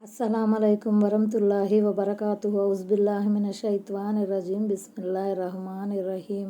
అస్సలాముఅలైకుం వరహ్మతుల్లాహి వబరకాతుహు ఔజుబిల్లాహి మినశ్శైత్వానిర్రజీం బిస్మిల్లాహిర్రహ్మానిర్రహీం.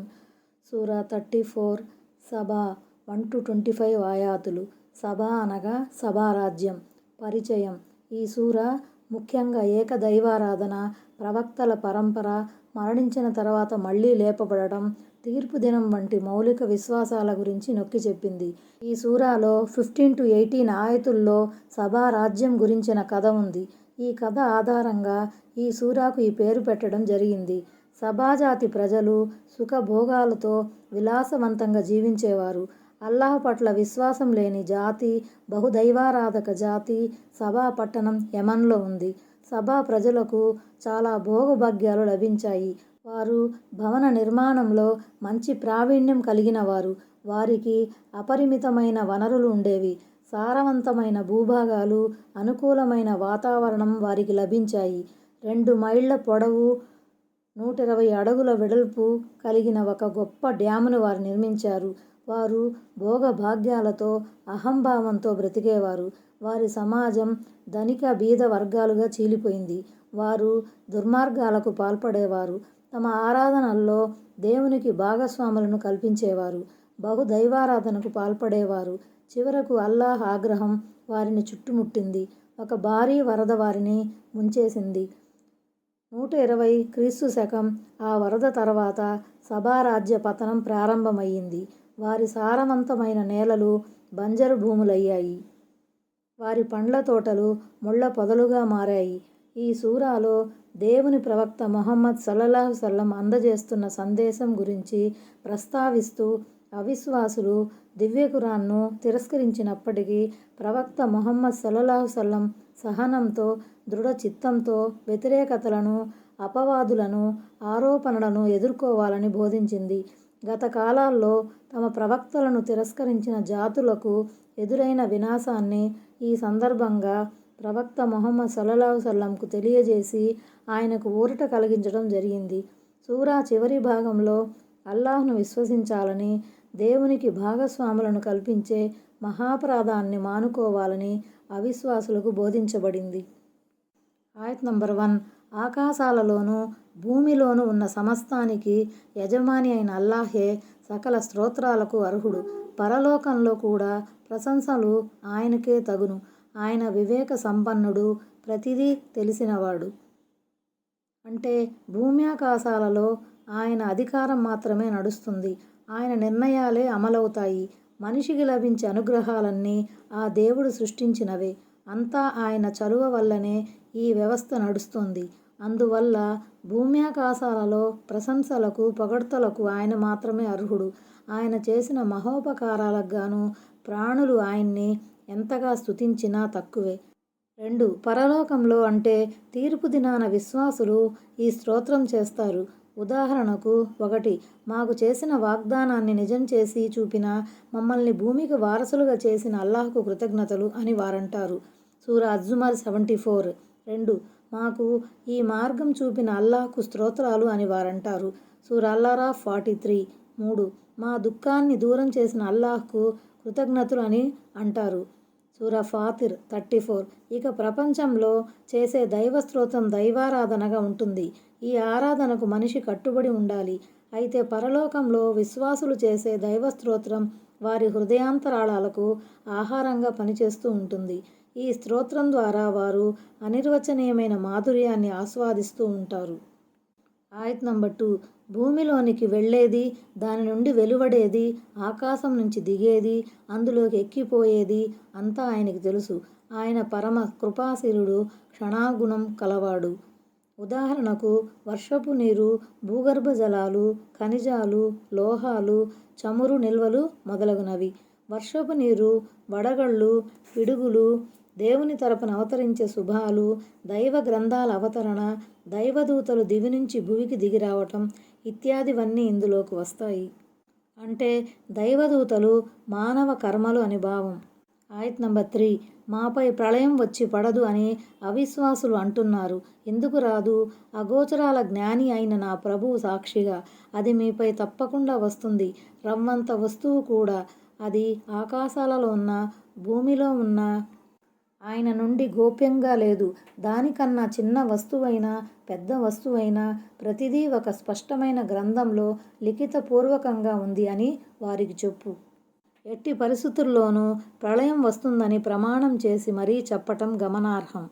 సూరా 34 సబా 1-25 ఆయాతులు. సబా అనగా సబా రాజ్యం. పరిచయం. ఈ సూరా ముఖ్యంగా ఏకదైవారాధన, ప్రవక్తల పరంపర, మరణించిన తర్వాత మళ్లీ లేపబడటం, తీర్పు దినం వంటి మౌలిక విశ్వాసాల గురించి నొక్కి చెప్పింది. ఈ సూరాలో 15-18 ఆయతుల్లో సబా రాజ్యం గురించిన కథ ఉంది. ఈ కథ ఆధారంగా ఈ సూరాకు ఈ పేరు పెట్టడం జరిగింది. సబా జాతి ప్రజలు సుఖభోగాలతో విలాసవంతంగా జీవించేవారు. అల్లాహ్ పట్ల విశ్వాసం లేని జాతి, బహుదైవారాధక జాతి. సబా పట్టణం యెమన్లో ఉంది. సబా ప్రజలకు చాలా భోగభాగ్యాలు లభించాయి. వారు భవన నిర్మాణంలో మంచి ప్రావీణ్యం కలిగినవారు. వారికి అపరిమితమైన వనరులు ఉండేవి. సారవంతమైన భూభాగాలు, అనుకూలమైన వాతావరణం వారికి లభించాయి. 2 మైళ్ల పొడవు, 120 అడుగుల వెడల్పు కలిగిన ఒక గొప్ప డ్యామును వారు నిర్మించారు. వారు భోగభాగ్యాలతో, అహంభావంతో బ్రతికేవారు. వారి సమాజం ధనిక బీద వర్గాలుగా చీలిపోయింది. వారు దుర్మార్గాలకు పాల్పడేవారు. తమ ఆరాధనల్లో దేవునికి భాగస్వాములను కల్పించేవారు. బహుదైవారాధనకు పాల్పడేవారు. చివరకు అల్లాహ్ ఆగ్రహం వారిని చుట్టుముట్టింది. ఒక భారీ వరద వారిని ముంచేసింది. 120 క్రీస్తు శకం. ఆ వరద తర్వాత సబా రాజ్య పతనం ప్రారంభమయ్యింది. వారి సారవంతమైన నేలలు బంజరు భూములయ్యాయి. వారి పండ్ల తోటలు ముళ్ల పొదలుగా మారాయి. ఈ సూరాలో దేవుని ప్రవక్త ముహమ్మద్ సల్లల్లాహు సల్లం అందజేస్తున్న సందేశం గురించి ప్రస్తావిస్తూ, అవిశ్వాసులు దివ్య ఖురాన్ను తిరస్కరించినప్పటికీ ప్రవక్త ముహమ్మద్ సల్లల్లాహు సల్లం సహనంతో, దృఢ చిత్తంతో వ్యతిరేకతలను, అపవాదులను, ఆరోపణలను ఎదుర్కోవాలని బోధించింది. గత కాలాల్లో తమ ప్రవక్తలను తిరస్కరించిన జాతులకు ఎదురైన వినాశాన్ని ఈ సందర్భంగా ప్రవక్త ముహమ్మద్ సల్లల్లాహు సల్లంకు తెలియజేసి ఆయనకు ఊరట కలిగించడం జరిగింది. సూరా చివరి భాగంలో అల్లాహ్ను విశ్వసించాలని, దేవునికి భాగస్వాములను కల్పించే మహాపరాధాన్ని మానుకోవాలని అవిశ్వాసులకు బోధించబడింది. ఆయత్ నంబర్ 1. ఆకాశాలలోనూ భూమిలోనూ ఉన్న సమస్తానికి యజమాని అయిన అల్లాహే సకల స్తోత్రాలకు అర్హుడు. పరలోకంలో కూడా ప్రశంసలు ఆయనకే తగును. ఆయన వివేక సంపన్నుడు, ప్రతిదీ తెలిసినవాడు. అంటే భూమ్యాకాశాలలో ఆయన అధికారం మాత్రమే నడుస్తుంది. ఆయన నిర్ణయాలే అమలవుతాయి. మనిషికి లభించే అనుగ్రహాలన్నీ ఆ దేవుడు సృష్టించినవే. అంతా ఆయన చలువ వల్లనే ఈ వ్యవస్థ నడుస్తోంది. అందువల్ల భూమ్యాకాశాలలో ప్రశంసలకు, పొగడ్తలకు ఆయన మాత్రమే అర్హుడు. ఆయన చేసిన మహోపకారాలకు గాను ప్రాణులు ఆయన్ని ఎంతగా స్తుతించినా తక్కువే. 2. పరలోకంలో అంటే తీర్పు దినాన విశ్వాసులు ఈ స్తోత్రం చేస్తారు. ఉదాహరణకు 1. మాకు చేసిన వాగ్దానాన్ని నిజం చేసి చూపిన, మమ్మల్ని భూమికి వారసులుగా చేసిన అల్లాహ్కు కృతజ్ఞతలు అని వారంటారు. సూరా అజ్-జుమర్ 74. 2. మాకు ఈ మార్గం చూపిన అల్లాహ్కు స్తోత్రాలు అని వారంటారు. సూరా అల్-అరాఫ్ 43. 3. మా దుఃఖాన్ని దూరం చేసిన అల్లాహ్కు కృతజ్ఞతలు అని అంటారు. సూరా ఫాతిర్ 34. ఇక ప్రపంచంలో చేసే దైవస్తోత్రం దైవారాధనగా ఉంటుంది. ఈ ఆరాధనకు మనిషి కట్టుబడి ఉండాలి. అయితే పరలోకంలో విశ్వాసులు చేసే దైవస్తోత్రం వారి హృదయాంతరాళాలకు ఆహారంగా పనిచేస్తూ ఉంటుంది. ఈ స్తోత్రం ద్వారా వారు అనిర్వచనీయమైన మాధుర్యాన్ని ఆస్వాదిస్తూ ఉంటారు. ఆయత్ నంబర్ 2. భూమిలోనికి వెళ్ళేది, దాని నుండి వెలువడేది, ఆకాశం నుంచి దిగేది, అందులోకి ఎక్కిపోయేది అంతా ఆయనకి తెలుసు. ఆయన పరమ కృపాశీలుడు, క్షమాగుణం కలవాడు. ఉదాహరణకు వర్షపు నీరు, భూగర్భ జలాలు, ఖనిజాలు, లోహాలు, చమురు నిల్వలు మొదలగునవి. వర్షపు నీరు, వడగళ్ళు, పిడుగులు, దేవుని తరపున అవతరించే శుభాలు, దైవ గ్రంథాల అవతరణ, దైవదూతలు దివి నుంచి భూమికి దిగిరావటం ఇత్యాదివన్నీ ఇందులోకి వస్తాయి. అంటే దైవదూతలు మానవ కర్మలు అని భావం. ఆయత్ నంబర్ 3. మాపై ప్రళయం వచ్చి పడదు అని అవిశ్వాసులు అంటున్నారు. ఎందుకు రాదు? అగోచరాల జ్ఞాని అయిన నా ప్రభువు సాక్షిగా అది మీపై తప్పకుండా వస్తుంది. రవ్వంత వస్తువు కూడా, అది ఆకాశాలలో ఉన్న, భూమిలో ఉన్న, ఆయన నుండి గోప్యంగా లేదు. దానికన్నా చిన్న వస్తువైనా పెద్ద వస్తువైనా ప్రతిదీ ఒక స్పష్టమైన గ్రంథంలో లిఖితపూర్వకంగా ఉంది అని వారికి చెప్పు. ఎట్టి పరిస్థితుల్లోనూ ప్రళయం వస్తుందని ప్రమాణం చేసి మరీ చెప్పటం గమనార్హం.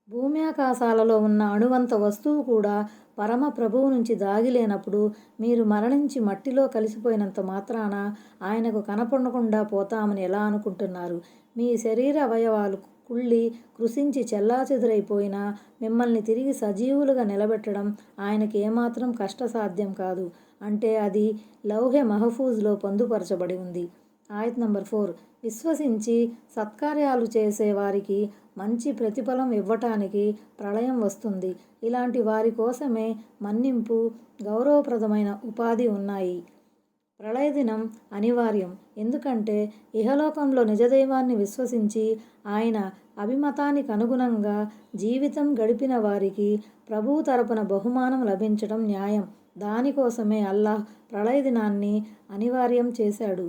భూమి ఆకాశాలలో ఉన్న అణువంత వస్తువు కూడా పరమ ప్రభువు నుంచి దాగిలేనప్పుడు మీరు మరణించి మట్టిలో కలిసిపోయినంత మాత్రాన ఆయనకు కనపడకుండా పోతామని ఎలా అనుకుంటున్నారు? మీ శరీర అవయవాలు కుళ్ళి కృశించి చెల్లాచెదురైపోయినా మిమ్మల్ని తిరిగి సజీవులుగా నిలబెట్టడం ఆయనకి ఏమాత్రం కష్టసాధ్యం కాదు. అంటే అది లౌహె మహఫూజ్లో పొందుపరచబడి ఉంది. ఆయత్ నంబర్ 4. విశ్వసించి సత్కార్యాలు చేసే వారికి మంచి ప్రతిఫలం ఇవ్వటానికి ప్రళయం వస్తుంది. ఇలాంటి వారి కోసమే మన్నింపు, గౌరవప్రదమైన ఉపాధి ఉన్నాయి. ప్రళయ దినం అనివార్యం. ఎందుకంటే ఇహలోకంలో నిజదైవాన్ని విశ్వసించి ఆయన అభిమతానికి అనుగుణంగా జీవితం గడిపిన వారికి ప్రభువు తరపున బహుమానం లభించడం న్యాయం. దానికోసమే అల్లాహ్ ప్రళయ దినాన్ని అనివార్యం చేశాడు.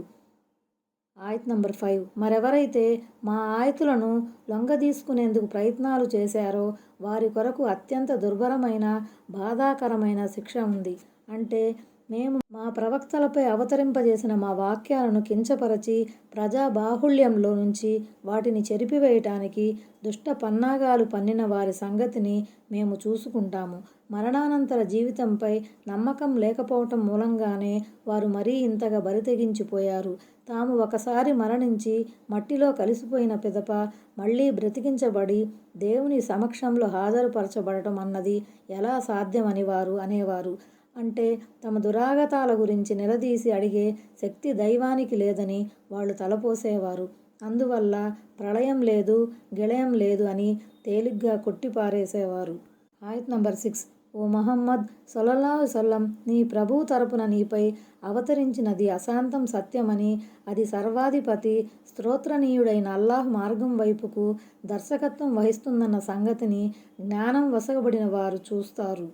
ఆయత్ నంబర్ 5. మరెవరైతే మా ఆయతులను లొంగదీసుకునేందుకు ప్రయత్నాలు చేశారో వారి కొరకు అత్యంత దుర్భరమైన బాధాకరమైన శిక్ష ఉంది. అంటే మేము మా ప్రవక్తలపై అవతరింపజేసిన మా వాక్యాలను కించపరచి ప్రజా బాహుళ్యంలో నుంచి వాటిని చెరిపివేయటానికి దుష్ట పన్నాగాలు పన్నిన వారి సంగతిని మేము చూసుకుంటాము. మరణానంతర జీవితంపై నమ్మకం లేకపోవటం మూలంగానే వారు మరీ ఇంతగా బరితెగించిపోయారు. తాము ఒకసారి మరణించి మట్టిలో కలిసిపోయిన పిదప మళ్ళీ బ్రతికించబడి దేవుని సమక్షంలో హాజరుపరచబడటం అన్నది ఎలా సాధ్యమని వారు అనేవారు. అంటే తమ దురాగతాల గురించి నిలదీసి అడిగే శక్తి దైవానికి లేదని వాళ్ళు తలపోసేవారు. అందువల్ల ప్రళయం లేదు, గిళయం లేదు అని తేలిగ్గా కొట్టిపారేసేవారు. ఆయత్ నంబర్ 6. ఓ ముహమ్మద్ సల్లల్లాహు సల్లం, నీ ప్రభువు తరపున నీపై అవతరించినది అశాంతం సత్యమని, అది సర్వాధిపతి స్తోత్రనీయుడైన అల్లాహ్ మార్గం వైపుకు దర్శకత్వం వహిస్తుందన్న సంగతిని జ్ఞానం వసగబడిన వారు చూస్తారు.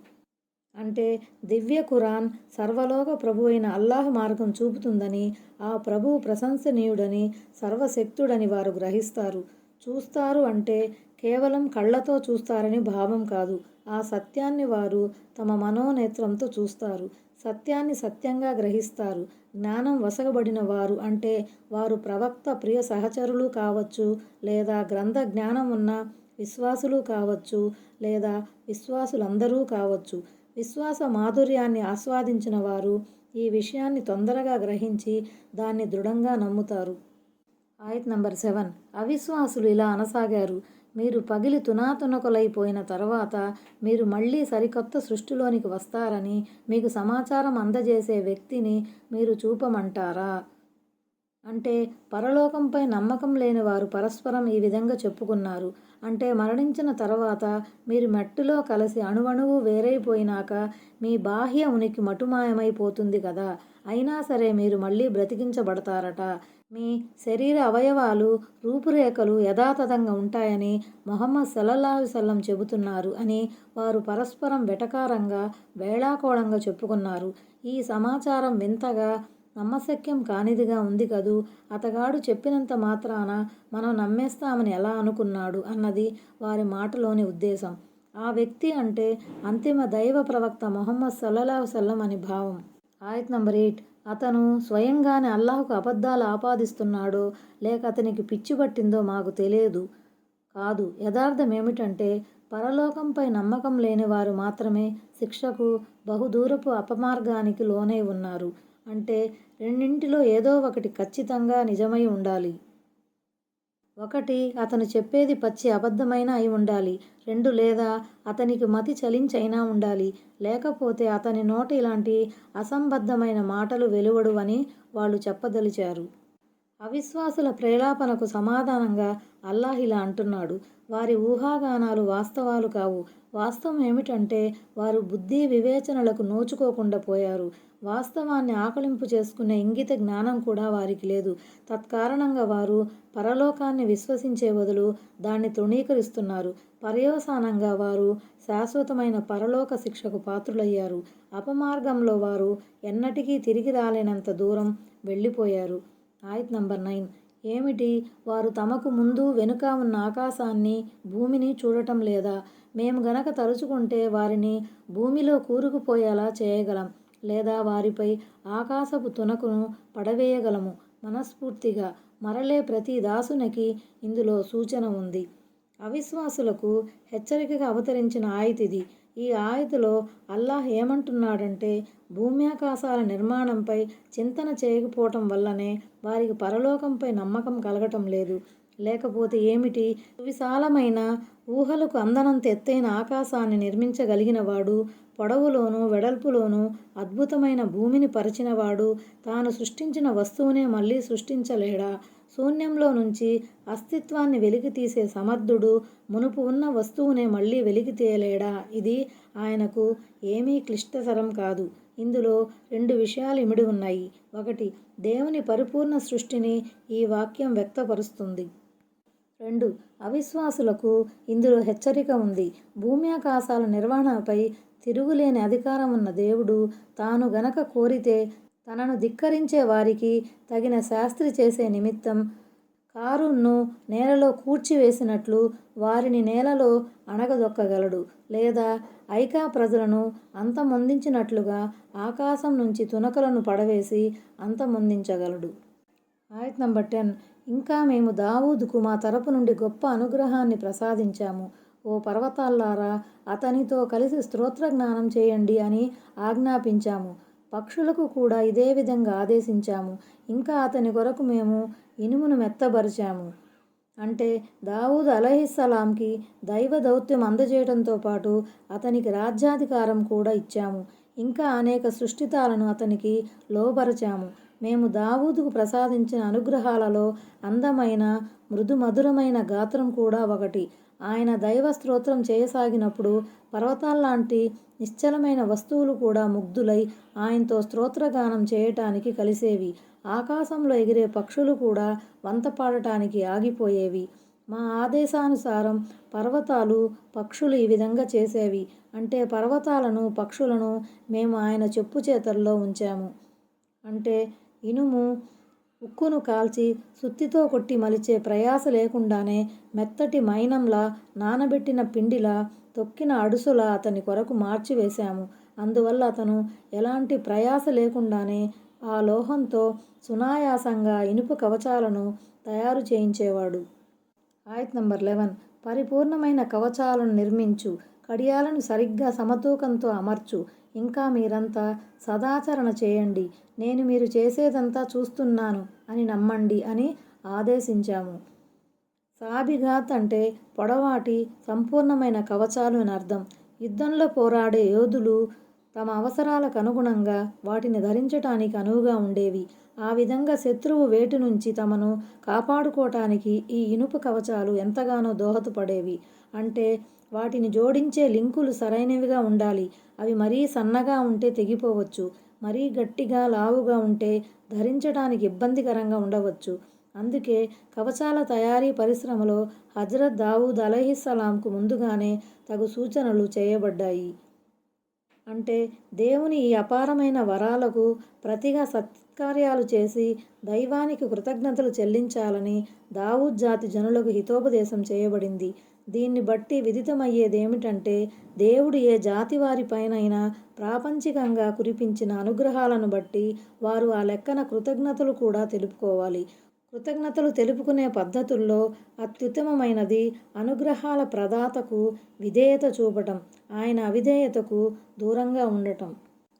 అంటే దివ్య ఖురాన్ సర్వలోక ప్రభువైన అల్లాహ్ మార్గం చూపుతుందని, ఆ ప్రభువు ప్రశంసనీయుడని, సర్వశక్తుడని వారు గ్రహిస్తారు. చూస్తారు అంటే కేవలం కళ్ళతో చూస్తారని భావం కాదు. ఆ సత్యాన్ని వారు తమ మనోనేత్రంతో చూస్తారు. సత్యాన్ని సత్యంగా గ్రహిస్తారు. జ్ఞానం వసగబడిన వారు అంటే వారు ప్రవక్త ప్రియ సహచరులు కావచ్చు, లేదా గ్రంథ జ్ఞానం ఉన్న విశ్వాసులు కావచ్చు, లేదా విశ్వాసులందరూ కావచ్చు. విశ్వాస మాధుర్యాన్ని ఆస్వాదించిన వారు ఈ విషయాన్ని తొందరగా గ్రహించి దాన్ని దృఢంగా నమ్ముతారు. ఆయత్ నంబర్ 7. అవిశ్వాసులు ఇలా అనసాగారు, మీరు పగిలి తునాతునకలైపోయిన తర్వాత మీరు మళ్ళీ సరికొత్త సృష్టిలోనికి వస్తారని మీకు సమాచారం అందజేసే వ్యక్తిని మీరు చూపమంటారా? అంటే పరలోకంపై నమ్మకం లేని వారు పరస్పరం ఈ విధంగా చెప్పుకున్నారు. అంటే మరణించిన తర్వాత మీరు మట్టిలో కలిసి అణువణువు వేరైపోయినాక మీ బాహ్య ఉనికి మటుమాయమైపోతుంది కదా, అయినా సరే మీరు మళ్ళీ బ్రతికించబడతారట. మీ శరీర అవయవాలు, రూపురేఖలు యథాతథంగా ఉంటాయని ముహమ్మద్ సల్లల్లాహు అలైహి వసల్లం చెబుతున్నారు అని వారు పరస్పరం వెటకారంగా వేళాకోళంగా చెప్పుకున్నారు. ఈ సమాచారం వింతగా, నమ్మశక్యం కానిదిగా ఉంది కదూ. అతగాడు చెప్పినంత మాత్రాన మనం నమ్మేస్తామని ఎలా అనుకున్నాడు అన్నది వారి మాటలోని ఉద్దేశం. ఆ వ్యక్తి అంటే అంతిమ దైవ ప్రవక్త ముహమ్మద్ సల్లల్లాహు అలైహి వసల్లం అని భావం. ఆయత్ నంబర్ 8. అతను స్వయంగానే అల్లాహ్కు అబద్ధాలు ఆపాదిస్తున్నాడో లేక అతనికి పిచ్చి పట్టిందో మాకు తెలియదు కాదు. యథార్థం ఏమిటంటే పరలోకంపై నమ్మకం లేని వారు మాత్రమే శిక్షకు బహుదూరపు అపమార్గానికి లోనై ఉన్నారు. అంటే రెండింటిలో ఏదో ఒకటి ఖచ్చితంగా నిజమై ఉండాలి. ఒకటి అతను చెప్పేది పచ్చి అబద్ధమైనా అయి ఉండాలి. 2 లేదా అతనికి మతి చలించైనా ఉండాలి. లేకపోతే అతని నోట ఇలాంటి అసంబద్ధమైన మాటలు వెలువడు అని వాళ్ళు చెప్పదలిచారు. అవిశ్వాసుల ప్రేలాపనకు సమాధానంగా అల్లాహ్ ఇలా అంటున్నాడు, వారి ఊహాగానాలు వాస్తవాలు కావు. వాస్తవం ఏమిటంటే వారు బుద్ధి వివేచనలకు నోచుకోకుండా పోయారు. వాస్తవాన్ని ఆకళింపు చేసుకునే ఇంగిత జ్ఞానం కూడా వారికి లేదు. తత్కారణంగా వారు పరలోకాన్ని విశ్వసించే బదులు దాన్ని తృణీకరిస్తున్నారు. పర్యవసానంగా వారు శాశ్వతమైన పరలోక శిక్షకు పాత్రులయ్యారు. అపమార్గంలో వారు ఎన్నటికీ తిరిగి రాలేనంత దూరం వెళ్ళిపోయారు. ఆయత్ నంబర్ 9. ఏమిటి, వారు తమకు ముందు వెనుక ఉన్న ఆకాశాన్ని, భూమిని చూడటం లేదా? మేము గనక తలుచుకుంటే వారిని భూమిలో కూరుకుపోయేలా చేయగలం, లేదా వారిపై ఆకాశపు తునకను పడవేయగలము. మనస్ఫూర్తిగా మరలే ప్రతి దాసునికి ఇందులో సూచన ఉంది. అవిశ్వాసులకు హెచ్చరికగా అవతరించిన ఆయతిది. ఈ ఆయతిలో అల్లాహ్ ఏమంటున్నాడంటే, భూమ్యాకాశాల నిర్మాణంపై చింతన చేయకపోవటం వల్లనే వారికి పరలోకంపై నమ్మకం కలగటం లేదు. లేకపోతే ఏమిటి, సువిశాలమైన, ఊహలకు అందనంత ఎత్తైన ఆకాశాన్ని నిర్మించగలిగినవాడు, పొడవులోనూ వెడల్పులోనూ అద్భుతమైన భూమిని పరిచినవాడు తాను సృష్టించిన వస్తువునే మళ్ళీ సృష్టించలేడా? శూన్యంలో నుంచి అస్తిత్వాన్ని వెలికితీసే సమర్థుడు మునుపు ఉన్న వస్తువునే మళ్ళీ వెలికితీయలేడా? ఇది ఆయనకు ఏమీ క్లిష్టతరం కాదు. ఇందులో 2 విషయాలు ఇమిడి ఉన్నాయి. ఒకటి, దేవుని పరిపూర్ణ సృష్టిని ఈ వాక్యం వ్యక్తపరుస్తుంది. 2, అవిశ్వాసులకు ఇందులో హెచ్చరిక ఉంది. భూమ్యాకాశాల నిర్వహణపై తిరుగులేని అధికారం ఉన్న దేవుడు తాను గనక కోరితే తనను ధిక్కరించే వారికి తగిన శాస్త్రి చేసే నిమిత్తం కారున్ను నేలలో కూర్చివేసినట్లు వారిని నేలలో అణగదొక్కగలడు, లేదా ఐకా ప్రజలను అంతమొందించినట్లుగా ఆకాశం నుంచి తునకలను పడవేసి అంతమొందించగలడు. ఆయత్ నంబర్ 10. ఇంకా మేము దావూదుకు మా తరపు నుండి గొప్ప అనుగ్రహాన్ని ప్రసాదించాము. ఓ పర్వతాల్లారా, అతనితో కలిసి స్తోత్రజ్ఞానం చేయండి అని ఆజ్ఞాపించాము. పక్షులకు కూడా ఇదే విధంగా ఆదేశించాము. ఇంకా అతని కొరకు మేము ఇనుమును మెత్తబరిచాము. అంటే దావూద్ అలైహిస్సలాంకి దైవ దౌత్యం అందజేయడంతో పాటు అతనికి రాజ్యాధికారం కూడా ఇచ్చాము. ఇంకా అనేక సృష్టితాలను అతనికి లోబరచాము. మేము దావూదుకు ప్రసాదించిన అనుగ్రహాలలో అందమైన, మృదుమధురమైన గాత్రం కూడా ఒకటి. ఆయన దైవ స్తోత్రం చేయసాగినప్పుడు పర్వతాల్లాంటి నిశ్చలమైన వస్తువులు కూడా ముగ్ధులై ఆయనతో స్తోత్రగానం చేయటానికి కలిసేవి. ఆకాశంలో ఎగిరే పక్షులు కూడా వంత పాడటానికి ఆగిపోయేవి. మా ఆదేశానుసారం పర్వతాలు, పక్షులు ఈ విధంగా చేసేవి. అంటే పర్వతాలను, పక్షులను మేము ఆయన చెప్పు చేతల్లో ఉంచాము. అంటే ఇనుము ఉక్కును కాల్చి సుత్తితో కొట్టి మలిచే ప్రయాస లేకుండానే మెత్తటి మైనంలా, నానబెట్టిన పిండిలా, తొక్కిన అడుసులా అతని కొరకు మార్చివేశాము. అందువల్ల అతను ఎలాంటి ప్రయాస లేకుండానే ఆ లోహంతో సునాయాసంగా ఇనుప కవచాలను తయారు చేయించేవాడు. ఆయత్ నంబర్ 11. పరిపూర్ణమైన కవచాలను నిర్మించు, కడియాలను సరిగ్గా సమతూకంతో అమర్చు. ఇంకా మీరంతా సదాచరణ చేయండి, నేను మీరు చేసేదంతా చూస్తున్నాను అని నమ్మండి అని ఆదేశించాము. సాబిఘాత్ అంటే పొడవాటి, సంపూర్ణమైన కవచాలు అని అర్థం. యుద్ధంలో పోరాడే యోధులు తమ అవసరాలకు అనుగుణంగా వాటిని ధరించటానికి అనువుగా ఉండేవి. ఆ విధంగా శత్రువు వేటి నుంచి తమను కాపాడుకోవటానికి ఈ ఇనుప కవచాలు ఎంతగానో దోహదపడేవి. అంటే వాటిని జోడించే లింకులు సరైనవిగా ఉండాలి. అవి మరీ సన్నగా ఉంటే తెగిపోవచ్చు, మరీ గట్టిగా, లావుగా ఉంటే ధరించడానికి ఇబ్బందికరంగా ఉండవచ్చు. అందుకే కవచాల తయారీ పరిశ్రమలో హజ్రత్ దావూద్ అలైహిస్సలాంకు ముందుగానే తగు సూచనలు చేయబడ్డాయి. అంటే దేవుని ఈ అపారమైన వరాలకు ప్రతిగా సత్కార్యాలు చేసి దైవానికి కృతజ్ఞతలు చెల్లించాలని దావూద్ జాతి జనులకు హితోపదేశం చేయబడింది. దీన్ని బట్టి విదితమయ్యేదేమిటంటే, దేవుడు ఏ జాతి వారిపైనైనా ప్రాపంచికంగా కురిపించిన అనుగ్రహాలను బట్టి వారు ఆ లెక్కన కృతజ్ఞతలు కూడా తెలుపుకోవాలి. కృతజ్ఞతలు తెలుపుకునే పద్ధతుల్లో అత్యుత్తమమైనది అనుగ్రహాల ప్రదాతకు విధేయత చూపటం, ఆయన అవిధేయతకు దూరంగా ఉండటం.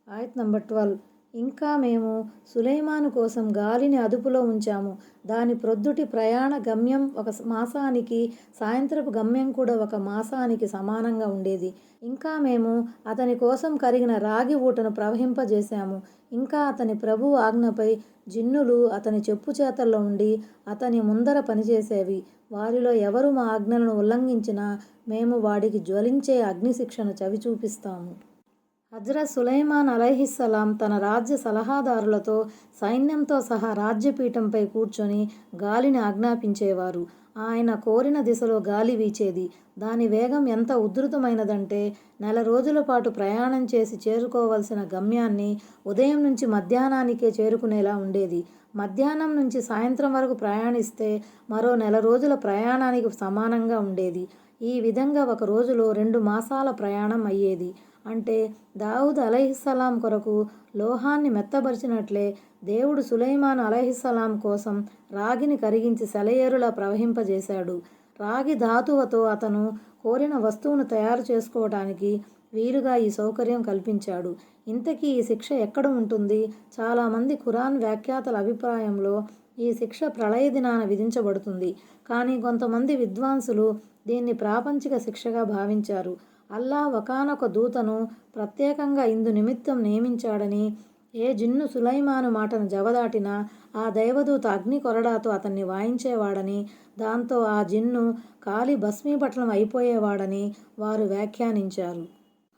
ఆయత్ నంబర్ 12. ఇంకా మేము సులైమాను కోసం గాలిని అదుపులో ఉంచాము. దాని ప్రొద్దుటి ప్రయాణ గమ్యం 1 మాసానికి, సాయంత్రపు గమ్యం కూడా 1 మాసానికి సమానంగా ఉండేది. ఇంకా మేము అతని కోసం కరిగిన రాగి ఊటను ప్రవహింపజేశాము. ఇంకా అతని ప్రభువు ఆజ్ఞపై జిన్నులు అతని చెప్పు చేతల్లో ఉండి అతని ముందర పనిచేసేవి. వారిలో ఎవరు మా ఆజ్ఞలను ఉల్లంఘించినా మేము వాడికి జ్వలించే అగ్నిశిక్షను చవిచూపిస్తాము. హజ్రత్ సులైమాన్ అలైహిస్సలాం తన రాజ్య సలహాదారులతో సైన్యంతో సహా రాజ్యపీఠంపై కూర్చొని గాలిని ఆజ్ఞాపించేవారు. ఆయన కోరిన దిశలో గాలి వీచేది. దాని వేగం ఎంత ఉధృతమైనదంటే 1 రోజుల పాటు ప్రయాణం చేసి చేరుకోవలసిన గమ్యాన్ని ఉదయం నుంచి మధ్యాహ్నానికే చేరుకునేలా ఉండేది. మధ్యాహ్నం నుంచి సాయంత్రం వరకు ప్రయాణిస్తే మరో నెల రోజుల ప్రయాణానికి సమానంగా ఉండేది. ఈ విధంగా ఒక రోజులో 2 మాసాల ప్రయాణం అయ్యేది. అంటే దావూద్ అలైహిస్సలాం కొరకు లోహాన్ని మెత్తబరిచినట్లే దేవుడు సులైమాన్ అలైహిస్సలాం కోసం రాగిని కరిగించి సెలయేరులా ప్రవహింపజేశాడు. రాగి ధాతువుతో అతను కోరిన వస్తువును తయారు చేసుకోవటానికి వీలుగా ఈ సౌకర్యం కల్పించాడు. ఇంతకీ ఈ శిక్ష ఎక్కడ ఉంటుంది? చాలామంది ఖురాన్ వ్యాఖ్యాతల అభిప్రాయంలో ఈ శిక్ష ప్రళయ దినాన విధించబడుతుంది. కానీ కొంతమంది విద్వాంసులు దీన్ని ప్రాపంచిక శిక్షగా భావించారు. అల్లాహ్ ఒకానొక దూతను ప్రత్యేకంగా ఇందు నిమిత్తం నియమించాడని, ఏ జిన్ను సులైమాను మాటను జవదాటినా ఆ దైవదూత అగ్ని కొరడాతో అతన్ని వాయించేవాడని, దాంతో ఆ జిన్ను కాలి భస్మీపట్లం అయిపోయేవాడని వారు వ్యాఖ్యానించారు.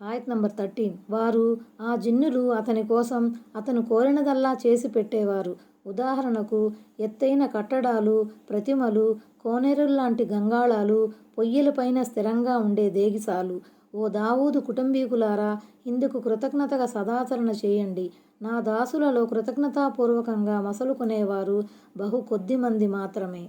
ఆయత్ నంబర్ 13. వారు ఆ జిన్నులు అతని కోసం అతను కోరినదల్లా చేసి పెట్టేవారు. ఉదాహరణకు ఎత్తైన కట్టడాలు, ప్రతిమలు, కోనేరుల్లాంటి గంగాళాలు, పొయ్యిలపైన స్థిరంగా ఉండే దేగిసాలు. ఓ దావూదు కుటుంబీకులారా, ఇందుకు కృతజ్ఞతగా సదాచరణ చేయండి. నా దాసులలో కృతజ్ఞతాపూర్వకంగా మసలుకొనేవారు బహు కొద్దిమంది మాత్రమే.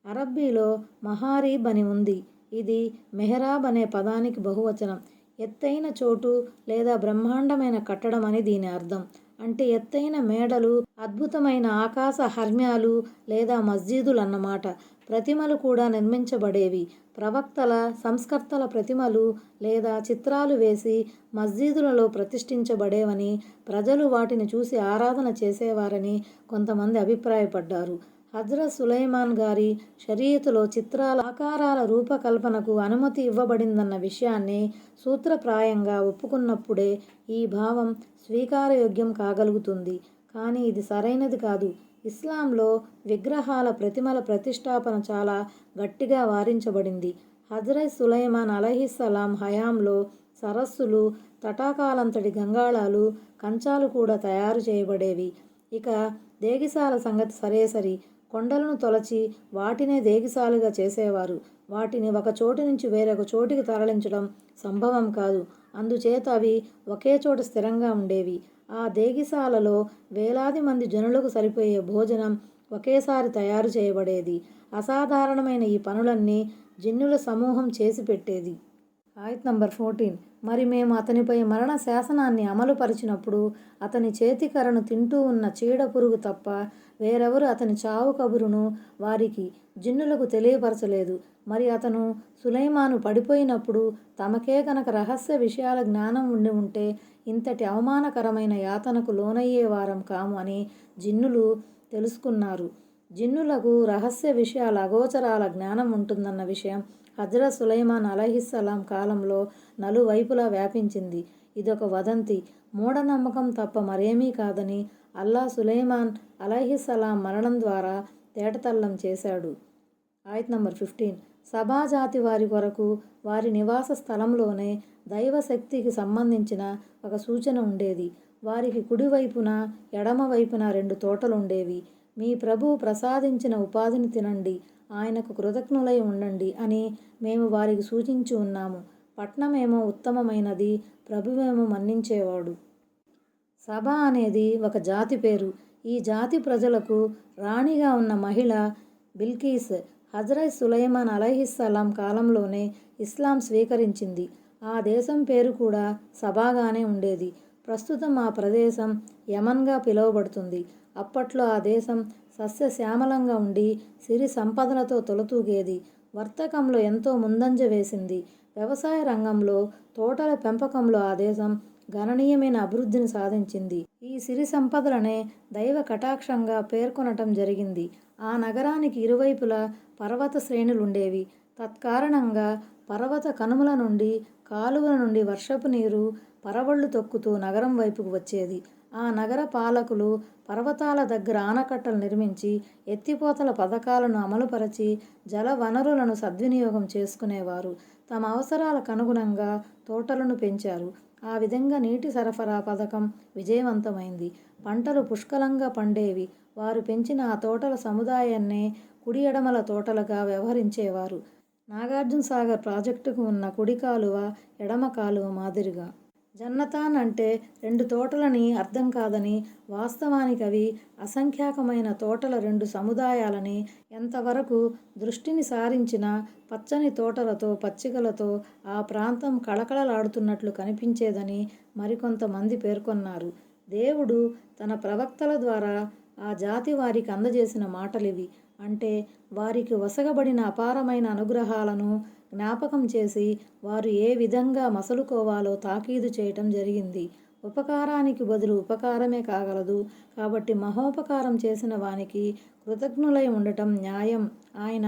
అరబ్బీలో మహారీబ్ అని ఉంది. ఇది మెహరాబ్ అనే పదానికి బహువచనం. ఎత్తైన చోటు లేదా బ్రహ్మాండమైన కట్టడం అని దీని అర్థం. అంటే ఎత్తైన మేడలు, అద్భుతమైన ఆకాశ హర్మ్యాలు లేదా మస్జీదులు అన్నమాట. ప్రతిమలు కూడా నిర్మించబడేవి. ప్రవక్తల, సంస్కర్తల ప్రతిమలు లేదా చిత్రాలు వేసి మస్జీదులలో ప్రతిష్ఠించబడేవని, ప్రజలు వాటిని చూసి ఆరాధన చేసేవారని కొంతమంది అభిప్రాయపడ్డారు. హజ్రత్ సులైమాన్ గారి షరీయతులో చిత్రాల, ఆకారాల రూపకల్పనకు అనుమతి ఇవ్వబడిందన్న విషయాన్ని సూత్రప్రాయంగా ఒప్పుకున్నప్పుడే ఈ భావం స్వీకారయోగ్యం కాగలుగుతుంది. కానీ ఇది సరైనది కాదు. ఇస్లాంలో విగ్రహాల, ప్రతిమల ప్రతిష్టాపన చాలా గట్టిగా వారించబడింది. హజ్రత్ సులైమాన్ అలైహిస్సలాం హయాంలో సరస్సులు, తటాకాలంతటి గంగాళాలు, కంచాలు కూడా తయారు చేయబడేవి. ఇక దేగిసాల సంగతి సరేసరి. కొండలను తొలచి వాటినే దేగిసాలుగా చేసేవారు. వాటిని ఒక చోటు నుంచి వేరొక చోటికి తరలించడం సంభవం కాదు. అందుచేత అవి ఒకే చోట స్థిరంగా ఉండేవి. ఆ దేగిసాలలో వేలాది మంది జనులకు సరిపోయే భోజనం ఒకేసారి తయారు చేయబడేది. అసాధారణమైన ఈ పనులన్నీ జిన్నుల సమూహం చేసి పెట్టేది. ఆయత్ నంబర్ 14. మరి మేము అతనిపై మరణ శాసనాన్ని అమలుపరిచినప్పుడు అతని చేతికరను తింటూ ఉన్న చీడ పురుగు తప్ప వేరెవరు అతని చావు కబురును వారికి జిన్నులకు తెలియపరచలేదు. మరి అతను సులైమాను పడిపోయినప్పుడు తమకే కనుక రహస్య విషయాల జ్ఞానం ఉండి ఉంటే ఇంతటి అవమానకరమైన యాతనకు లోనయ్యేవారం కాము అని జిన్నులు తెలుసుకున్నారు. జిన్నులకు రహస్య విషయాల, అగోచరాల జ్ఞానం ఉంటుందన్న విషయం హజ్రత్ సులైమాన్ అలైహిస్సలాం కాలంలో నలువైపులా వ్యాపించింది. ఇదొక వదంతి, మూఢనమ్మకం తప్ప మరేమీ కాదని అల్లాహ్ సులైమాన్ అలైహిస్సలాం మరణం ద్వారా తేటతెల్లం చేశాడు. ఆయత్ నంబర్ 15. సబా జాతి వారి కొరకు వారి నివాస స్థలంలోనే దైవశక్తికి సంబంధించిన ఒక సూచన ఉండేది. వారికి కుడివైపున, ఎడమవైపున 2 తోటలుండేవి. మీ ప్రభువు ప్రసాదించిన ఉపాధిని తినండి, ఆయనకు కృతజ్ఞులై ఉండండి అని మేము వారికి సూచించి ఉన్నాము. పట్నమేమో ఉత్తమమైనది, ప్రభువేమో మన్నించేవాడు. సబా అనేది ఒక జాతి పేరు. ఈ జాతి ప్రజలకు రాణిగా ఉన్న మహిళ బిల్కీస్ హజ్రత్ సులైమాన్ అలైహిస్సలాం కాలంలోనే ఇస్లాం స్వీకరించింది. ఆ దేశం పేరు కూడా సబాగానే ఉండేది. ప్రస్తుతం ఆ ప్రదేశం యమన్గా పిలువబడుతుంది. అప్పట్లో ఆ దేశం సస్యశ్యామలంగా ఉండి సిరి సంపదలతో తొలతూగేది. వర్తకంలో ఎంతో ముందంజ వేసింది. వ్యవసాయ రంగంలో, తోటల పెంపకంలో ఆ దేశం గణనీయమైన అభివృద్ధిని సాధించింది. ఈ సిరి సంపదలనే దైవ కటాక్షంగా పేర్కొనటం జరిగింది. ఆ నగరానికి ఇరువైపులా పర్వత శ్రేణులుండేవి. తత్కారణంగా పర్వత కనుమల నుండి, కాలువల నుండి వర్షపు నీరు పరవళ్లు తొక్కుతూ నగరం వైపుకు వచ్చేది. ఆ నగర పాలకులు పర్వతాల దగ్గర ఆనకట్టలు నిర్మించి, ఎత్తిపోతల పథకాలను అమలుపరచి జల వనరులను సద్వినియోగం చేసుకునేవారు. తమ అవసరాలకు అనుగుణంగా తోటలను పెంచారు. ఆ విధంగా నీటి సరఫరా పథకం విజయవంతమైంది. పంటలు పుష్కలంగా పండేవి. వారు పెంచిన ఆ తోటల సముదాయాన్నే కుడి ఎడమల తోటలుగా వ్యవహరించేవారు. నాగార్జున సాగర్ ప్రాజెక్టుకు ఉన్న కుడి కాలువ, ఎడమ కాలువ మాదిరిగా. జన్నతాన్ అంటే 2 తోటలని అర్థం కాదని, వాస్తవానికి అవి అసంఖ్యాకమైన తోటల 2 సముదాయాలని, ఎంతవరకు దృష్టిని సారించినా పచ్చని తోటలతో, పచ్చికలతో ఆ ప్రాంతం కళకళలాడుతున్నట్లు కనిపించేదని మరికొంతమంది పేర్కొన్నారు. దేవుడు తన ప్రవక్తల ద్వారా ఆ జాతి వారికి అందజేసిన మాటలివి. అంటే వారికి ఒసగబడిన అపారమైన అనుగ్రహాలను జ్ఞాపకం చేసి వారు ఏ విధంగా మసలుకోవాలో తాకీదు చేయటం జరిగింది. ఉపకారానికి బదులు ఉపకారమే కాగలదు. కాబట్టి మహోపకారం చేసిన వానికి కృతజ్ఞులై ఉండటం న్యాయం. ఆయన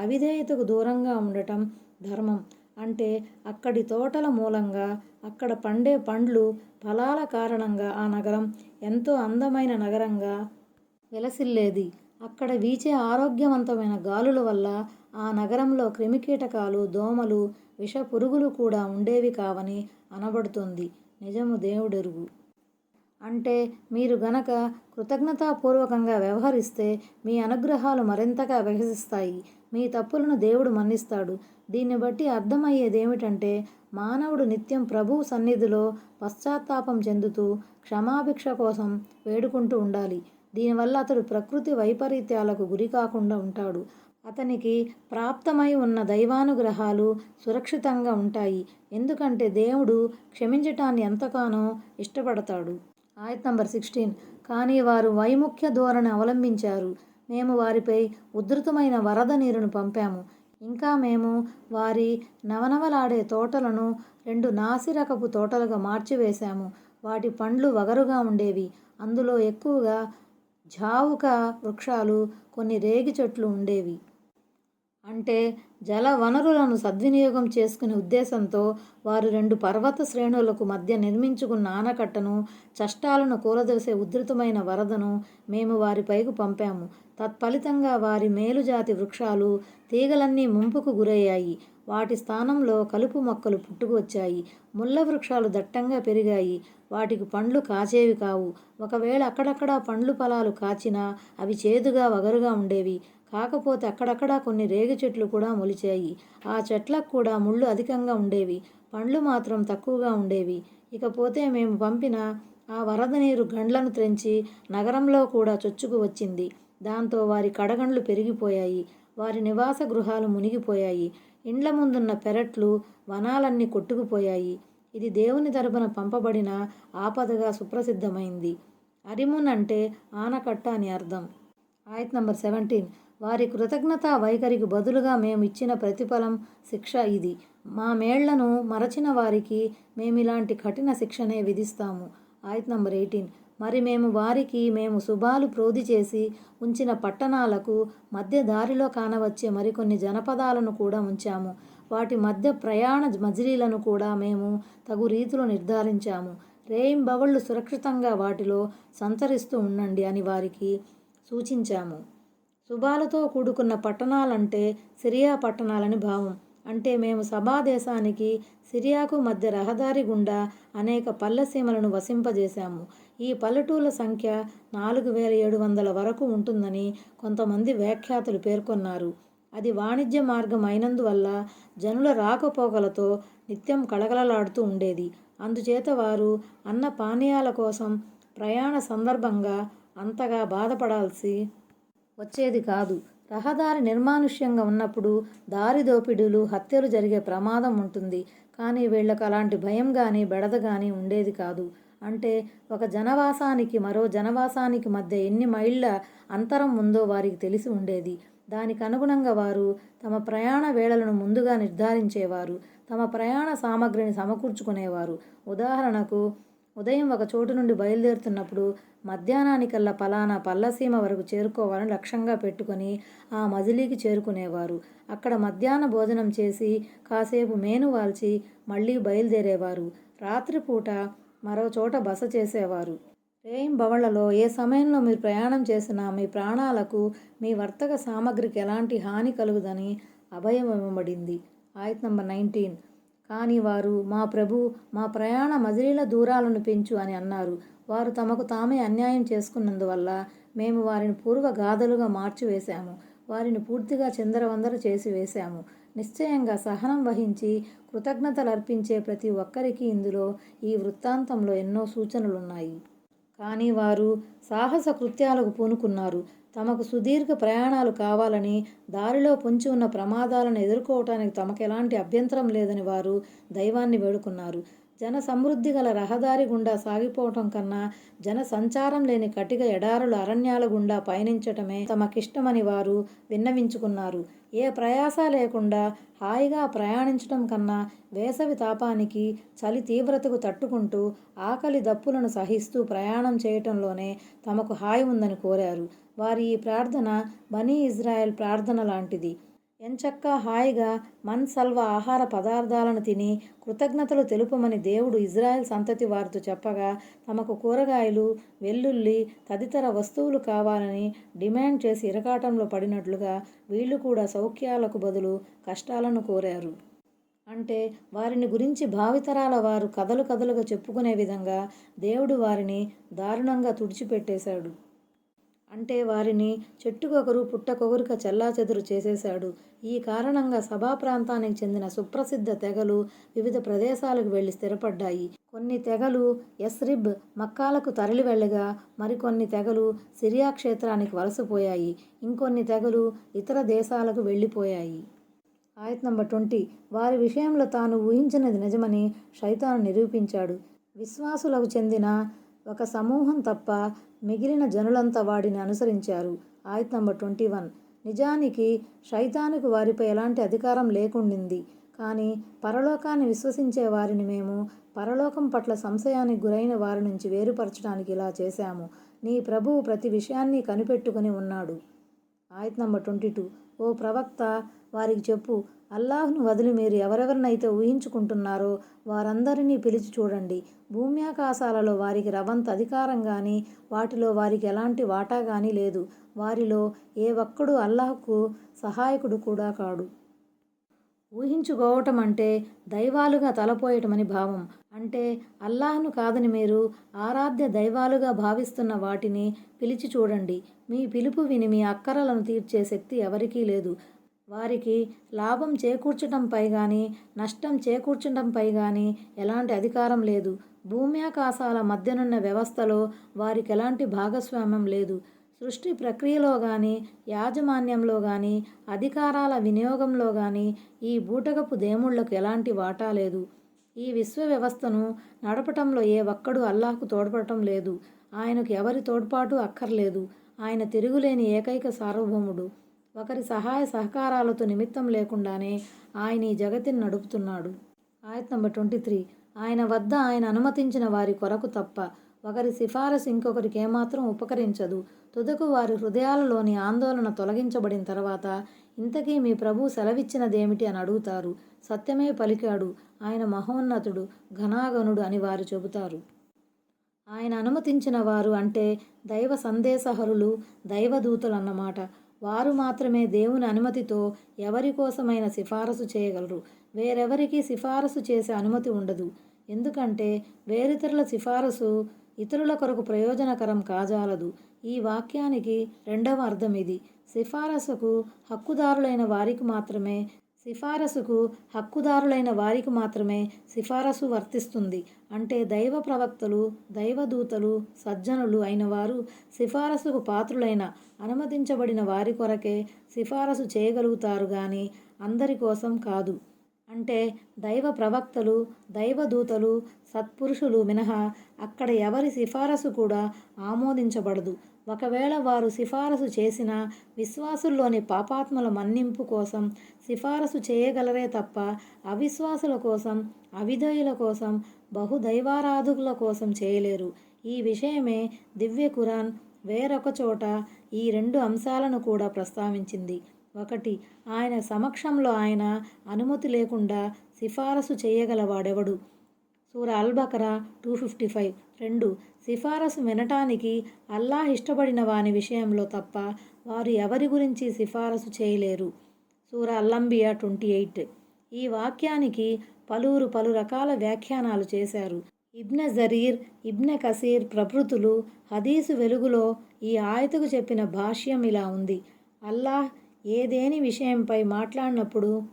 అవిధేయతకు దూరంగా ఉండటం ధర్మం. అంటే అక్కడి తోటల మూలంగా, అక్కడ పండే పండ్లు, ఫలాల కారణంగా ఆ నగరం ఎంతో అందమైన నగరంగా విలసిల్లేది. అక్కడ వీచే ఆరోగ్యవంతమైన గాలుల వల్ల ఆ నగరంలో క్రిమికీటకాలు, దోమలు, విషపురుగులు కూడా ఉండేవి కావని అనబడుతుంది. నిజము దేవుడెరుగు. అంటే మీరు గనక కృతజ్ఞతాపూర్వకంగా వ్యవహరిస్తే మీ అనుగ్రహాలు మరింతగా వికసిస్తాయి. మీ తప్పులను దేవుడు మన్నిస్తాడు. దీన్ని బట్టి అర్థమయ్యేదేమిటంటే మానవుడు నిత్యం ప్రభువు సన్నిధిలో పశ్చాత్తాపం చెందుతూ క్షమాభిక్ష కోసం వేడుకుంటూ ఉండాలి. దీనివల్ల అతడు ప్రకృతి వైపరీత్యాలకు గురికాకుండా ఉంటాడు. అతనికి ప్రాప్తమై ఉన్న దైవానుగ్రహాలు సురక్షితంగా ఉంటాయి. ఎందుకంటే దేవుడు క్షమించటాన్ని ఎంతగానో ఇష్టపడతాడు. ఆయత్ నంబర్ 16. కానీ వారు వైముఖ్య ధోరణి అవలంబించారు. మేము వారిపై ఉధృతమైన వరద నీరును పంపాము. ఇంకా మేము వారి నవనవలాడే తోటలను 2 నాసిరకపు తోటలుగా మార్చివేశాము. వాటి పండ్లు వగరుగా ఉండేవి. అందులో ఎక్కువగా జావుక వృక్షాలు, కొన్ని రేగి చెట్లు ఉండేవి. అంటే జల వనరులను సద్వినియోగం చేసుకునే ఉద్దేశంతో వారు 2 పర్వత శ్రేణులకు మధ్య నిర్మించుకున్న ఆనకట్టను, చష్టాలను కూలదోసే ఉధృతమైన వరదను మేము వారిపైకి పంపాము. తత్ఫలితంగా వారి మేలుజాతి వృక్షాలు, తీగలన్నీ ముంపుకు గురయ్యాయి. వాటి స్థానంలో కలుపు మొక్కలు పుట్టుకొచ్చాయి. ముళ్ళ వృక్షాలు దట్టంగా పెరిగాయి. వాటికి పండ్లు కాచేవి కావు. ఒకవేళ అక్కడక్కడా పండ్లు ఫలాలు కాచినా అవి చేదుగా, వగరుగా ఉండేవి. కాకపోతే అక్కడక్కడా కొన్ని రేగి చెట్లు కూడా మొలిచాయి. ఆ చెట్లకు కూడా ముళ్ళు అధికంగా ఉండేవి. పండ్లు మాత్రం తక్కువగా ఉండేవి. ఇకపోతే మేము పంపిన ఆ వరద నీరు గండ్లను త్రెంచి నగరంలో కూడా చొచ్చుకు వచ్చింది. దాంతో వారి కడగండ్లు పెరిగిపోయాయి. వారి నివాస గృహాలు మునిగిపోయాయి. ఇండ్ల ముందున్న పెరట్లు, వనాలన్నీ కొట్టుకుపోయాయి. ఇది దేవుని తరపున పంపబడిన ఆపదగా సుప్రసిద్ధమైంది. అరిమున్ అంటే ఆనకట్ట అని అర్థం. ఆయత్ నంబర్ 17. వారి కృతజ్ఞతా వైఖరికి బదులుగా మేము ఇచ్చిన ప్రతిఫలం, శిక్ష ఇది. మా మేళ్లను మరచిన వారికి మేమిలాంటి కఠిన శిక్షనే విధిస్తాము. ఆయత్ నంబర్ 18. మరి మేము శుభాలు ప్రోది చేసి ఉంచిన పట్టణాలకు మధ్య దారిలో కానవచ్చే మరికొన్ని జనపదాలను కూడా ఉంచాము. వాటి మధ్య ప్రయాణ మజిలీలను కూడా మేము తగు రీతిలో నిర్ధారించాము. రేయింబవళ్ళు సురక్షితంగా వాటిలో సంచరిస్తూ ఉండండి అని వారికి సూచించాము. శుభాలతో కూడుకున్న పట్టణాలంటే సిరియా పట్టణాలని భావం. అంటే మేము సభాదేశానికి సిరియాకు మధ్య రహదారి గుండా అనేక పల్లెసీమలను వసింపజేశాము. ఈ పల్లెటూళ్ళ సంఖ్య 4700 వరకు ఉంటుందని కొంతమంది వ్యాఖ్యాతలు పేర్కొన్నారు. అది వాణిజ్య మార్గం అయినందువల్ల జనుల రాకపోకలతో నిత్యం కళకళలాడుతూ ఉండేది. అందుచేత వారు అన్న పానీయాల కోసం ప్రయాణ సందర్భంగా అంతగా బాధపడాల్సి వచ్చేది కాదు. రహదారి నిర్మానుష్యంగా ఉన్నప్పుడు దారి దోపిడీలు, హత్యలు జరిగే ప్రమాదం ఉంటుంది. కానీ వీళ్లకు అలాంటి భయం కానీ, బెడద కానీ ఉండేది కాదు. అంటే ఒక జనవాసానికి మరో జనవాసానికి మధ్య ఎన్ని మైళ్ళ అంతరం ఉందో వారికి తెలిసి ఉండేది. దానికి అనుగుణంగా వారు తమ ప్రయాణ వేళలను ముందుగా నిర్ధారించేవారు. తమ ప్రయాణ సామగ్రిని సమకూర్చుకునేవారు. ఉదాహరణకు ఉదయం ఒక చోటు నుండి బయలుదేరుతున్నప్పుడు మధ్యాహ్నానికల్లా పలానా పల్లసీమ వరకు చేరుకోవాలని లక్ష్యంగా పెట్టుకొని ఆ మజిలీకి చేరుకునేవారు. అక్కడ మధ్యాహ్న భోజనం చేసి కాసేపు మేను వాల్చి మళ్ళీ బయలుదేరేవారు. రాత్రిపూట మరో చోట బస చేసేవారు. రేయింబవళ్లలో ఏ సమయంలో మీరు ప్రయాణం చేసినా మీ ప్రాణాలకు, మీ వర్తక సామగ్రికి ఎలాంటి హాని కలుగుదని అభయం ఇవ్వబడింది. ఆయత్ నంబర్ 19. కానీ వారు, మా ప్రభు, మా ప్రయాణ మజిలీల దూరాలను పెంచు అని అన్నారు. వారు తమకు తామే అన్యాయం చేసుకున్నందువల్ల మేము వారిని పూర్వ గాథలుగా మార్చివేశాము. వారిని పూర్తిగా చిందరవందర చేసి వేశాము. నిశ్చయంగా సహనం వహించి కృతజ్ఞతలు అర్పించే ప్రతి ఒక్కరికి ఇందులో ఈ వృత్తాంతంలో ఎన్నో సూచనలున్నాయి. కానీ వారు సాహస కృత్యాలకు పూనుకున్నారు. తమకు సుదీర్ఘ ప్రయాణాలు కావాలని, దారిలో పొంచి ఉన్న ప్రమాదాలను ఎదుర్కోవటానికి తమకెలాంటి అభ్యంతరం లేదని వారు దైవాన్ని వేడుకున్నారు. జన సమృద్ధి గల రహదారి గుండా సాగిపోవటం కన్నా జన సంచారం లేని కటిక ఎడారుల అరణ్యాల గుండా పయనించటమే తమకిష్టమని వారు విన్నవించుకున్నారు. ఏ ప్రయాస లేకుండా హాయిగా ప్రయాణించటం కన్నా వేసవి తాపానికి, చలి తీవ్రతకు తట్టుకుంటూ, ఆకలి దప్పులను సహిస్తూ ప్రయాణం చేయటంలోనే తమకు హాయి ఉందని కోరారు. వారి ఈ ప్రార్థన బనీ ఇజ్రాయెల్ ప్రార్థన లాంటిది. ఎంచక్కా హాయిగా మన్సల్వా ఆహార పదార్థాలను తిని కృతజ్ఞతలు తెలుపమని దేవుడు ఇజ్రాయెల్ సంతతి వారితో చెప్పగా, తమకు కూరగాయలు, వెల్లుల్లి తదితర వస్తువులు కావాలని డిమాండ్ చేసి ఇరకాటంలో పడినట్లుగా వీళ్ళు కూడా సౌఖ్యాలకు బదులు కష్టాలను కోరారు. అంటే వారిని గురించి భావితరాల వారు కథలు కథలుగా చెప్పుకునే విధంగా దేవుడు వారిని దారుణంగా తుడిచిపెట్టేశాడు. అంటే వారిని చెట్టుకొకరు పుట్టకొకరుగా చెల్లాచెదురు చేసేశాడు. ఈ కారణంగా సభా ప్రాంతానికి చెందిన సుప్రసిద్ధ తెగలు వివిధ ప్రదేశాలకు వెళ్లి స్థిరపడ్డాయి. కొన్ని తెగలు యస్రిబ్, మక్కాలకు తరలి వెళ్ళగా, మరికొన్ని తెగలు సిరియా క్షేత్రానికి వలసపోయాయి. ఇంకొన్ని తెగలు ఇతర దేశాలకు వెళ్ళిపోయాయి. ఆయత్ నంబర్ 20. వారి విషయంలో తాను ఊహించినది నిజమని షైతాను నిరూపించాడు. విశ్వాసులకు చెందిన ఒక సమూహం తప్ప మిగిలిన జనులంతా వాడిని అనుసరించారు. ఆయత్ నంబర్ 21. నిజానికి షైతానుకు వారిపై ఎలాంటి అధికారం లేకుండింది. కానీ పరలోకాన్ని విశ్వసించే వారిని మేము పరలోకం పట్ల సంశయానికి గురైన వారి నుంచి వేరుపరచడానికి ఇలా చేశాము. నీ ప్రభువు ప్రతి విషయాన్ని కనిపెట్టుకుని ఉన్నాడు. ఆయత్ నంబర్ 22. ఓ ప్రవక్త, వారికి చెప్పు, అల్లాహ్ను వదిలి మీరు ఎవరెవరినైతే ఊహించుకుంటున్నారో వారందరినీ పిలిచి చూడండి. భూమ్యాకాశాలలో వారికి రవంత అధికారం కానీ, వాటిలో వారికి ఎలాంటి వాటా కానీ లేదు. వారిలో ఏ ఒక్కడు అల్లాహ్కు సహాయకుడు కూడా కాడు. ఊహించుకోవటం అంటే దైవాలుగా తలపోయటమని భావం. అంటే అల్లాహ్ను కాదని మీరు ఆరాధ్య దైవాలుగా భావిస్తున్న వాటిని పిలిచి చూడండి. మీ పిలుపు విని మీ అక్కరలను తీర్చే శక్తి ఎవరికీ లేదు. వారికి లాభం చేకూర్చటంపై కానీ, నష్టం చేకూర్చటంపై కానీ ఎలాంటి అధికారం లేదు. భూమ్యాకాశాల మధ్యనున్న వ్యవస్థలో వారికి ఎలాంటి భాగస్వామ్యం లేదు. సృష్టి ప్రక్రియలో కానీ, యాజమాన్యంలో కానీ, అధికారాల వినియోగంలో కానీ ఈ బూటకపు దేముళ్లకు ఎలాంటి వాటా లేదు. ఈ విశ్వ వ్యవస్థను నడపటంలో ఏ ఒక్కడు అల్లాహ్కు తోడ్పడటం లేదు. ఆయనకు ఎవరి తోడ్పాటు అక్కర్లేదు. ఆయన తిరుగులేని ఏకైక సార్వభౌముడు. ఒకరి సహాయ సహకారాలతో నిమిత్తం లేకుండానే ఆయన ఈ జగతిని నడుపుతున్నాడు. ఆయత్ నంబర్ 23. ఆయన వద్ద ఆయన అనుమతించిన వారి కొరకు తప్ప ఒకరి సిఫారసు ఇంకొకరికి ఏమాత్రం ఉపకరించదు. తుదకు వారి హృదయాలలోని ఆందోళన తొలగించబడిన తర్వాత, ఇంతకీ మీ ప్రభువు సెలవిచ్చినదేమిటి అని అడుగుతారు. సత్యమే పలికాడు, ఆయన మహోన్నతుడు, ఘనాగణుడు అని వారు చెబుతారు. ఆయన అనుమతించిన వారు అంటే దైవ సందేశహరులు, దైవదూతలు అన్నమాట. వారు మాత్రమే దేవుని అనుమతితో ఎవరి కోసమైనా సిఫారసు చేయగలరు. వేరెవరికి సిఫారసు చేసే అనుమతి ఉండదు. ఎందుకంటే వేరితరుల సిఫారసు ఇతరుల కొరకు ప్రయోజనకరం కాజాలదు. ఈ వాక్యానికి రెండవ అర్థం ఇది. సిఫారసుకు హక్కుదారులైన వారికి మాత్రమే సిఫారసు వర్తిస్తుంది. అంటే దైవ ప్రవక్తలు, దైవదూతలు, సజ్జనులు అయిన వారు సిఫారసుకు పాత్రులైన అనుమతించబడిన వారి కొరకే సిఫారసు చేయగలుగుతారు గాని అందరి కోసం కాదు. అంటే దైవ ప్రవక్తలు, దైవదూతలు, సత్పురుషులు మినహా అక్కడ ఎవరి సిఫారసు కూడా ఆమోదించబడదు. ఒకవేళ వారు సిఫారసు చేసినా విశ్వాసుల్లోని పాపాత్మల మన్నింపు కోసం సిఫారసు చేయగలరే తప్ప అవిశ్వాసుల కోసం, అవిధేయుల కోసం, బహుదైవారాధకుల కోసం చేయలేరు. ఈ విషయమే దివ్య ఖురాన్ వేరొక చోట ఈ రెండు అంశాలను కూడా ప్రస్తావించింది. 1. ఆయన సమక్షంలో ఆయన అనుమతి లేకుండా సిఫారసు చేయగలవాడెవడు? సూరా అల్-బకరా 255. 2. సిఫారసు వినటానికి అల్లాహ్ ఇష్టపడిన వాని విషయంలో తప్ప వారు ఎవరి గురించి సిఫారసు చేయలేరు. సూరా అల్-అంబియా 28. ఈ వాక్యానికి పలువురు పలు రకాల వ్యాఖ్యానాలు చేశారు. ఇబ్నె జరీర్, ఇబ్నె కసీర్ ప్రభృతులు హదీసు వెలుగులో ఈ ఆయతుకు చెప్పిన భాష్యం ఇలా ఉంది. అల్లాహ్ ఏదేని విషయంపై మాట్లాడినప్పుడు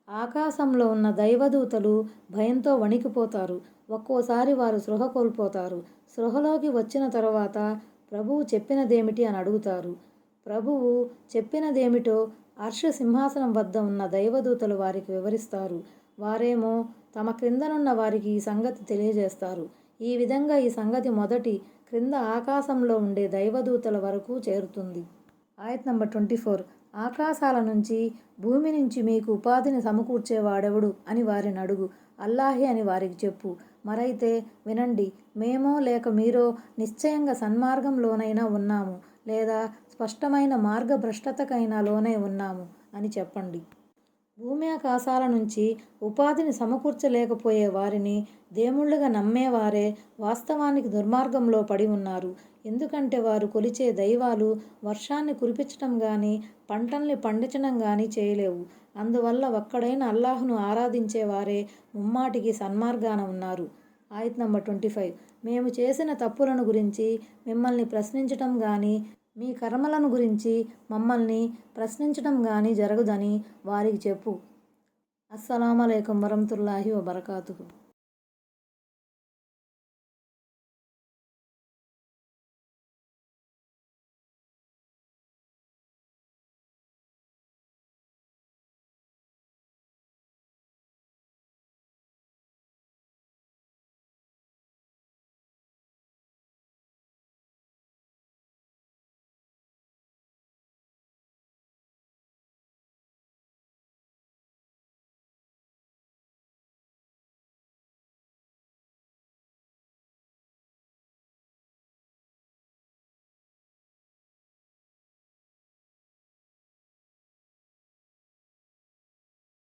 ఆకాశంలో ఉన్న దైవదూతలు భయంతో వణికిపోతారు. ఒక్కోసారి వారు స్పృహ కోల్పోతారు. స్పృహలోకి వచ్చిన తరువాత ప్రభువు చెప్పినదేమిటి అని అడుగుతారు. ప్రభువు చెప్పినదేమిటో అర్ష సింహాసనం వద్ద ఉన్న దైవదూతలు వారికి వివరిస్తారు. వారేమో తమ క్రిందనున్న వారికి ఈ సంగతి తెలియజేస్తారు. ఈ విధంగా ఈ సంగతి మొదటి క్రింద ఆకాశంలో ఉండే దైవదూతల వరకు చేరుతుంది. ఆయత్ నంబర్ 24. ఆకాశాల నుంచి భూమి నుంచి మీకు ఉపాధిని సమకూర్చేవాడెవడు అని వారిని అడుగు. అల్లాహే అని వారికి చెప్పు. మరైతే వినండి, మేమో లేక మీరో నిశ్చయంగా సన్మార్గంలోనైనా ఉన్నాము, లేదా స్పష్టమైన మార్గభ్రష్టతకైనా లోనై ఉన్నాము అని చెప్పండి. భూమి ఆకాశాల నుంచి ఉపాధిని సమకూర్చలేకపోయే వారిని దేవుళ్ళుగా నమ్మేవారే వాస్తవానికి దుర్మార్గంలో పడి ఉన్నారు. ఎందుకంటే వారు కొలిచే దైవాలు వర్షాన్ని కురిపించటం కానీ పంటల్ని పండించడం కానీ చేయలేవు. అందువల్ల ఒక్కడైన అల్లాహ్ను ఆరాధించేవారే ముమ్మాటికి సన్మార్గాన ఉన్నారు. ఆయత్ నంబర్ 25. మేము చేసిన తప్పులను గురించి మిమ్మల్ని ప్రశ్నించటం కానీ మీ కర్మలను గురించి మమ్మల్ని ప్రశ్నించటం కానీ జరగదని వారికి చెప్పు. అస్సలాము అలైకుం వరహ్మతుల్లాహి వబరకాతుహు.